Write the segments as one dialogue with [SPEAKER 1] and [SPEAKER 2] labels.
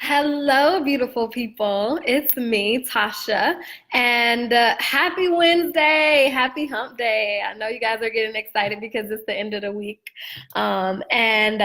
[SPEAKER 1] Hello, beautiful people. It's me, Tasha, and happy Wednesday, happy hump day. I know you guys are getting excited because it's the end of the week. And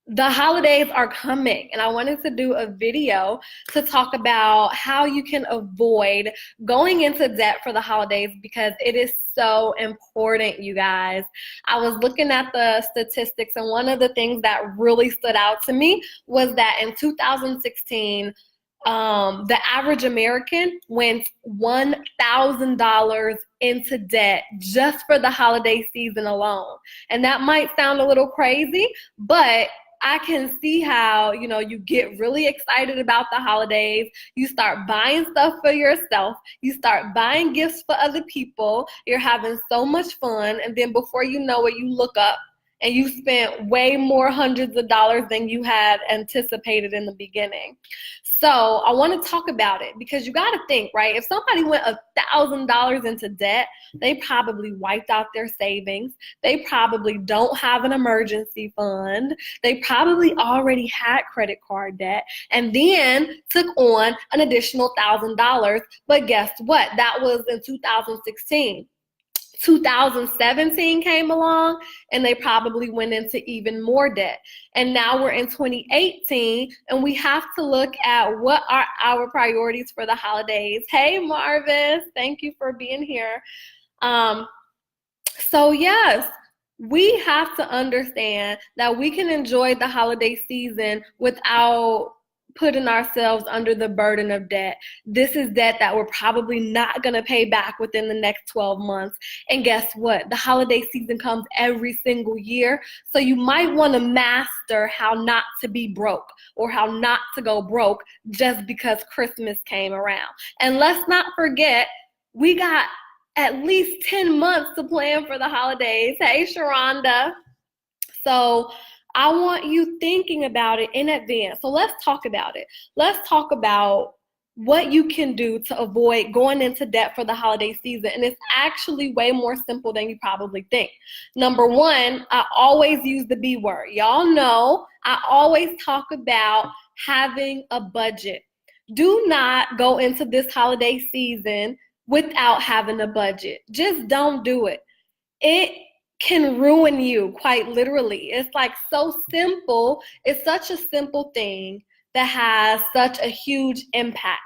[SPEAKER 1] the holidays are coming, and I wanted to do a video to talk about how you can avoid going into debt for the holidays because it is so important, you guys. I was looking at the statistics, and one of the things that really stood out to me was that in 2016, the average American went $1,000 into debt just for the holiday season alone. And that might sound a little crazy, but I can see how, you get really excited about the holidays. You start buying stuff for yourself. You start buying gifts for other people. You're having so much fun. And then before you know it, you look up and you spent way more hundreds of dollars than you had anticipated in the beginning. So I want to talk about it because you got to think, right? If somebody went $1,000 into debt, they probably wiped out their savings. They probably don't have an emergency fund. They probably already had credit card debt and then took on an additional $1,000. But guess what? That was in 2016. 2017 came along and they probably went into even more debt. And now we're in 2018 and we have to look at what are our priorities for the holidays. Hey, Marvis, thank you for being here. So yes, we have to understand that we can enjoy the holiday season without putting ourselves under the burden of debt. This is debt that we're probably not going to pay back within the next 12 months. And guess what? The holiday season comes every single year. So you might want to master how not to be broke or how not to go broke just because Christmas came around. And let's not forget, we got at least 10 months to plan for the holidays. Hey, Sharonda. So I want you thinking about it in advance. So let's talk about it. Let's talk about what you can do to avoid going into debt for the holiday season. And it's actually way more simple than you probably think. Number one, I always use the B word. Y'all know I always talk about having a budget. Do not go into this holiday season without having a budget. Just don't do it. It can ruin you, quite literally. It's like so simple. It's such a simple thing that has such a huge impact.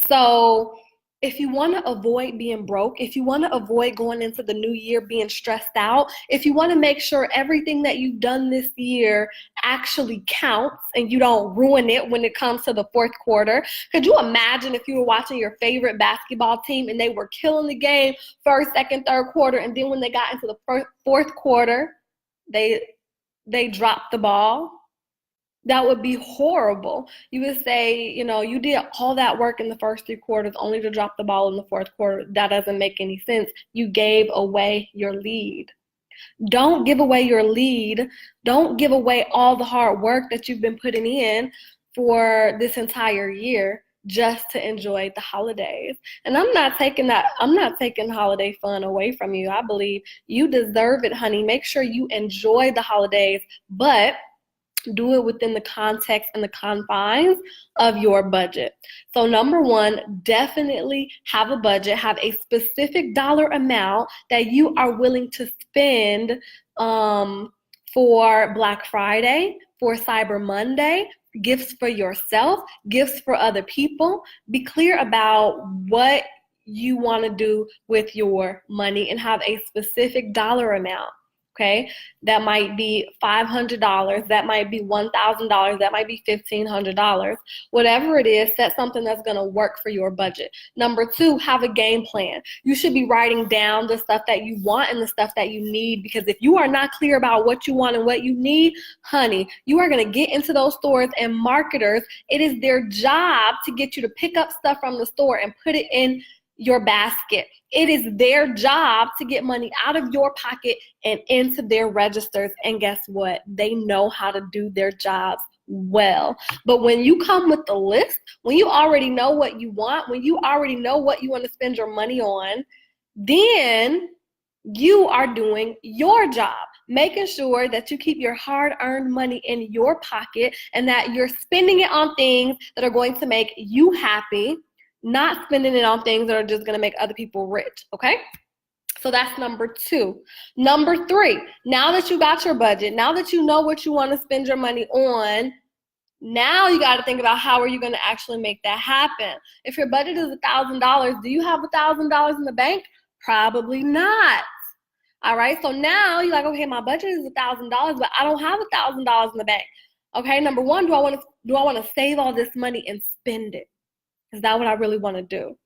[SPEAKER 1] So if you want to avoid being broke, if you want to avoid going into the new year being stressed out, if you want to make sure everything that you've done this year actually counts and you don't ruin it when it comes to the fourth quarter. Could you imagine if you were watching your favorite basketball team and they were killing the game first, second, third quarter, and then when they got into the fourth quarter, they dropped the ball? That would be horrible. You would say, you did all that work in the first three quarters only to drop the ball in the fourth quarter. That doesn't make any sense. You gave away your lead. Don't give away your lead. Don't give away all the hard work that you've been putting in for this entire year just to enjoy the holidays. And I'm not taking holiday fun away from you. I believe you deserve it, honey. Make sure you enjoy the holidays, but do it within the context and the confines of your budget. So number one, definitely have a budget, have a specific dollar amount that you are willing to spend for Black Friday, for Cyber Monday, gifts for yourself, gifts for other people. Be clear about what you want to do with your money and have a specific dollar amount. Okay, that might be $500, that might be $1,000, that might be $1,500. Whatever it is, set something that's going to work for your budget. Number two, have a game plan. You should be writing down the stuff that you want and the stuff that you need, because if you are not clear about what you want and what you need, honey, you are going to get into those stores, and marketers, it is their job to get you to pick up stuff from the store and put it in your basket. It is their job to get money out of your pocket and into their registers. And guess what? They know how to do their jobs well. But when you come with the list, when you already know what you want, when you already know what you want to spend your money on, then you are doing your job. making sure that you keep your hard-earned money in your pocket and that you're spending it on things that are going to make you happy, not spending it on things that are just going to make other people rich, okay? So that's number 2. Number 3, now that you got your budget, now that you know what you want to spend your money on, now you got to think about how are you going to actually make that happen. If your budget is $1,000, do you have $1,000 in the bank? Probably not. All right, so now you're like, okay, my budget is $1,000, but I don't have $1,000 in the bank. Okay, number 1, do I want to save all this money and spend it? Is that what I really want to do?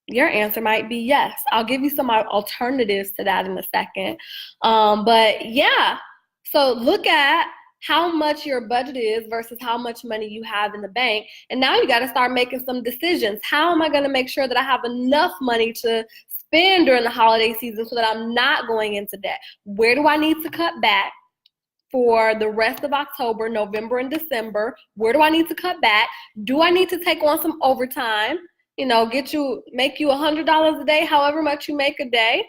[SPEAKER 1] Your answer might be yes. I'll give you some alternatives to that in a second. But yeah, so look at how much your budget is versus how much money you have in the bank. And now you got to start making some decisions. How am I going to make sure that I have enough money to spend during the holiday season so that I'm not going into debt? Where do I need to cut back for the rest of October, November, and December? Where do I need to cut back? Do I need to take on some overtime? You know, make you $100 a day, however much you make a day.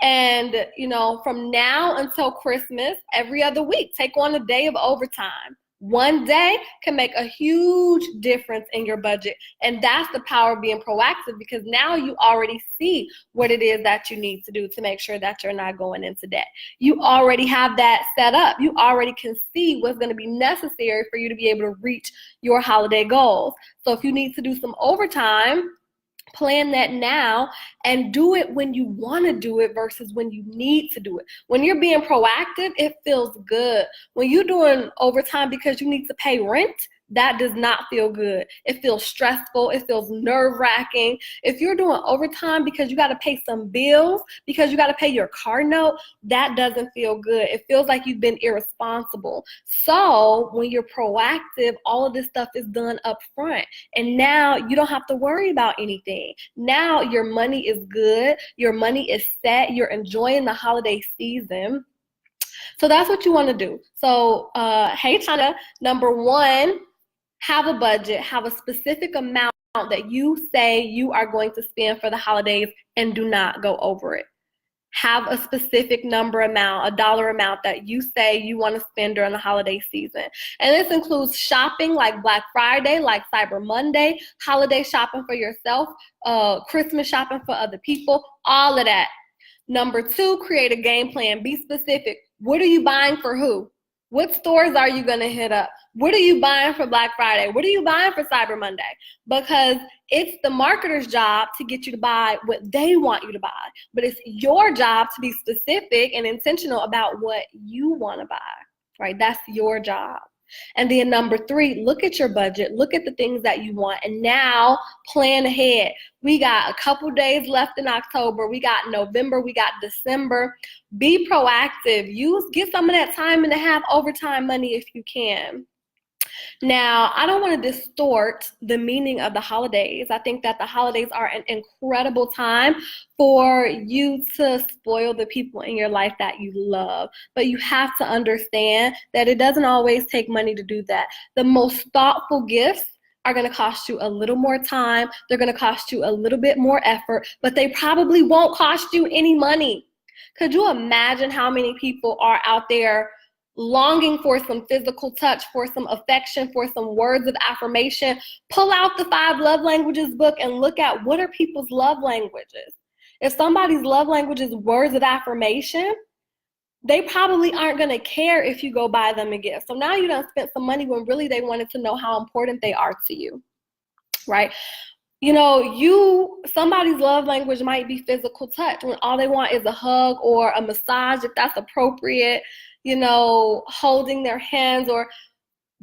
[SPEAKER 1] And, you know, from now until Christmas, every other week, take on a day of overtime. One day can make a huge difference in your budget. And that's the power of being proactive, because now you already see what it is that you need to do to make sure that you're not going into debt. You already have that set up. You already can see what's going to be necessary for you to be able to reach your holiday goals. So if you need to do some overtime, plan that now and do it when you want to do it versus when you need to do it. When you're being proactive, it feels good. When you're doing overtime because you need to pay rent, that does not feel good. It feels stressful. It feels nerve-wracking. If you're doing overtime because you got to pay some bills, because you got to pay your car note, that doesn't feel good. It feels like you've been irresponsible. So when you're proactive, all of this stuff is done up front. And now you don't have to worry about anything. Now your money is good. Your money is set. You're enjoying the holiday season. So that's what you want to do. So, hey, China, number 1, have a budget, have a specific amount that you say you are going to spend for the holidays and do not go over it. Have a specific number amount, a dollar amount that you say you want to spend during the holiday season. And this includes shopping like Black Friday, like Cyber Monday, holiday shopping for yourself, Christmas shopping for other people, all of that. Number 2, create a game plan. Be specific. What are you buying for who? What stores are you going to hit up? What are you buying for Black Friday? What are you buying for Cyber Monday? Because it's the marketer's job to get you to buy what they want you to buy. But it's your job to be specific and intentional about what you want to buy, right? That's your job. And then number 3, look at your budget. Look at the things that you want. And now plan ahead. We got a couple days left in October. We got November. We got December. Be proactive. Get some of that time and a half overtime money if you can. Now, I don't want to distort the meaning of the holidays. I think that the holidays are an incredible time for you to spoil the people in your life that you love. But you have to understand that it doesn't always take money to do that. The most thoughtful gifts are going to cost you a little more time. They're going to cost you a little bit more effort, but they probably won't cost you any money. Could you imagine how many people are out there longing for some physical touch, for some affection, for some words of affirmation? Pull out the 5 love languages book and look at what are people's love languages. If somebody's love language is words of affirmation, they probably aren't going to care if you go buy them a gift. So now you done spent some money when really they wanted to know how important they are to you, right? You know, somebody's love language might be physical touch when all they want is a hug or a massage, if that's appropriate, you know, holding their hands or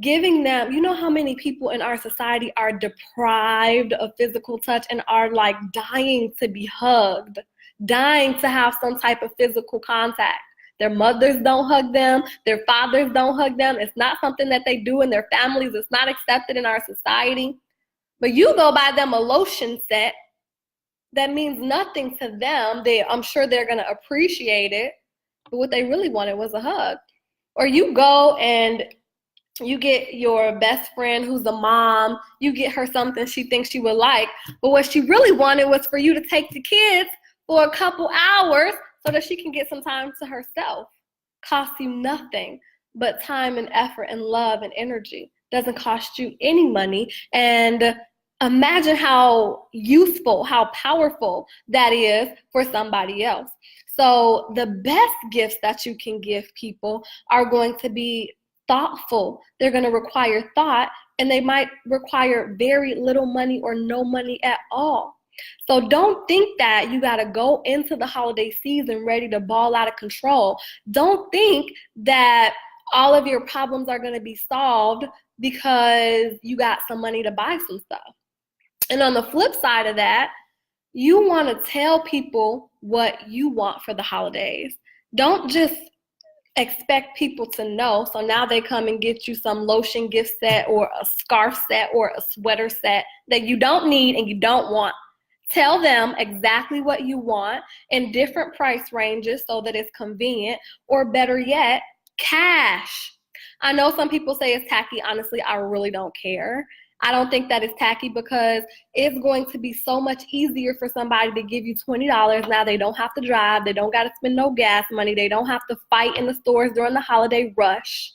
[SPEAKER 1] giving them. You know how many people in our society are deprived of physical touch and are like dying to be hugged, dying to have some type of physical contact. Their mothers don't hug them. Their fathers don't hug them. It's not something that they do in their families. It's not accepted in our society. But you go buy them a lotion set that means nothing to them. I'm sure they're going to appreciate it, but what they really wanted was a hug. Or you go and you get your best friend who's a mom, you get her something she thinks she would like, but what she really wanted was for you to take the kids for a couple hours so that she can get some time to herself. costs you nothing but time and effort and love and energy. Doesn't cost you any money. And imagine how useful, how powerful that is for somebody else. So the best gifts that you can give people are going to be thoughtful. They're going to require thought, and they might require very little money or no money at all. So don't think that you got to go into the holiday season ready to ball out of control. Don't think that all of your problems are going to be solved because you got some money to buy some stuff. And on the flip side of that, you want to tell people what you want for the holidays. Don't just expect people to know. So now they come and get you some lotion gift set or a scarf set or a sweater set that you don't need and you don't want. Tell them exactly what you want in different price ranges so that it's convenient, or better yet, cash. I know some people say it's tacky. Honestly, I really don't care. I don't think that is tacky because it's going to be so much easier for somebody to give you $20. Now they don't have to drive. They don't got to spend no gas money. They don't have to fight in the stores during the holiday rush.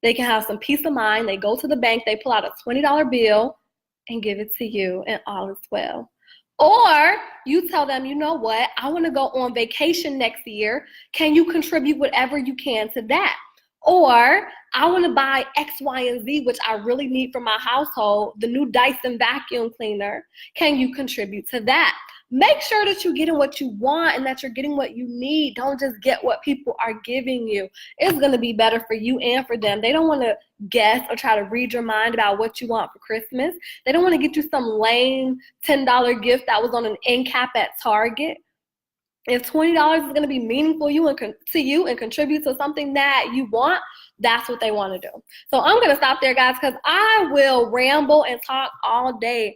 [SPEAKER 1] They can have some peace of mind. They go to the bank, they pull out a $20 bill and give it to you, and all is well. Or you tell them, you know what, I want to go on vacation next year. Can you contribute whatever you can to that? Or I want to buy X, Y, and Z, which I really need for my household, the new Dyson vacuum cleaner. Can you contribute to that? Make sure that you're getting what you want and that you're getting what you need. Don't just get what people are giving you. It's going to be better for you and for them. They don't want to guess or try to read your mind about what you want for Christmas. They don't want to get you some lame $10 gift that was on an end cap at Target. If $20 is going to be meaningful to you and contribute to something that you want, that's what they want to do. So I'm going to stop there, guys, because I will ramble and talk all day.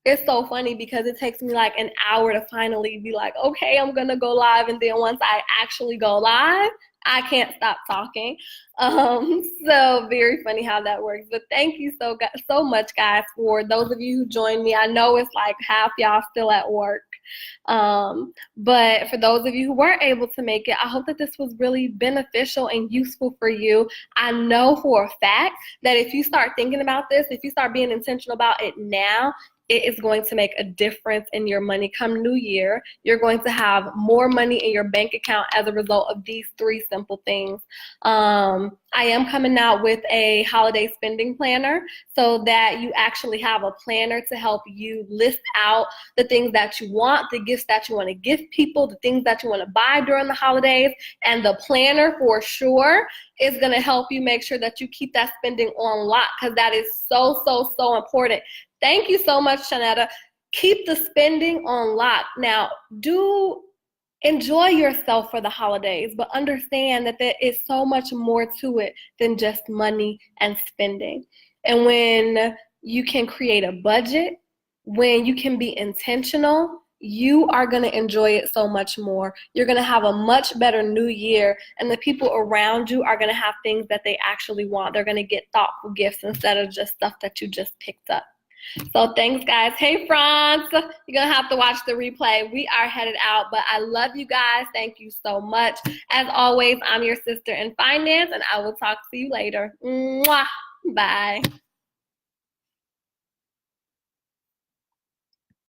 [SPEAKER 1] It's so funny because it takes me like an hour to finally be like, okay, I'm going to go live. And then once I actually go live, I can't stop talking. So very funny how that works. But thank you so much, guys, for those of you who joined me. I know it's like half y'all still at work. But for those of you who weren't able to make it, I hope that this was really beneficial and useful for you. I know for a fact that if you start thinking about this, if you start being intentional about it now, it is going to make a difference in your money come New Year. You're going to have more money in your bank account as a result of these 3 simple things. I am coming out with a holiday spending planner so that you actually have a planner to help you list out the things that you want, the gifts that you want to give people, the things that you want to buy during the holidays. And the planner for sure is going to help you make sure that you keep that spending on lock, because that is so, so, so important. Thank you so much, Shanetta. Keep the spending on lock. Now, do enjoy yourself for the holidays, but understand that there is so much more to it than just money and spending. And when you can create a budget, when you can be intentional, you are going to enjoy it so much more. You're going to have a much better New Year, and the people around you are going to have things that they actually want. They're going to get thoughtful gifts instead of just stuff that you just picked up. So thanks, guys. Hey, Franz, you're going to have to watch the replay. We are headed out, but I love you guys. Thank you so much. As always, I'm your sister in finance, and I will talk to you later. Mwah. Bye.